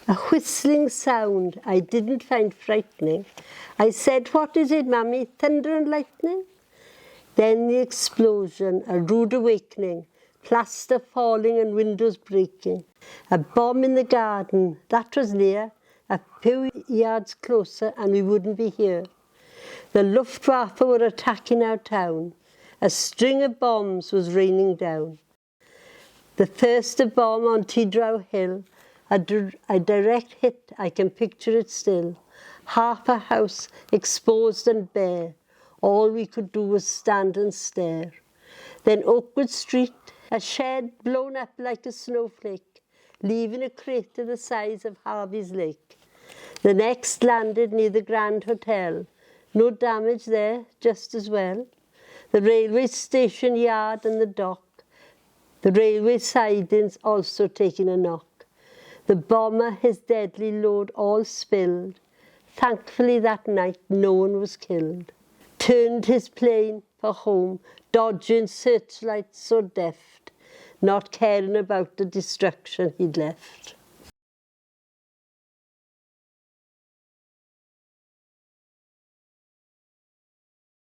A whistling sound I didn't find frightening. I said, "What is it, Mummy? Thunder and lightning?" Then the explosion, a rude awakening, plaster falling and windows breaking. A bomb in the garden, that was near, a few yards closer and we wouldn't be here. The Luftwaffe were attacking our town. A string of bombs was raining down. The first bomb on Tidrow Hill, a direct hit, I can picture it still. Half a house exposed and bare. All we could do was stand and stare. Then Oakwood Street, a shed blown up like a snowflake, leaving a crater the size of Harvey's Lake. The next landed near the Grand Hotel. No damage there, just as well. The railway station yard and the dock. The railway sidings also taking a knock. The bomber, his deadly load all spilled. Thankfully that night no one was killed. Turned his plane for home, dodging searchlights so deft, not caring about the destruction he'd left.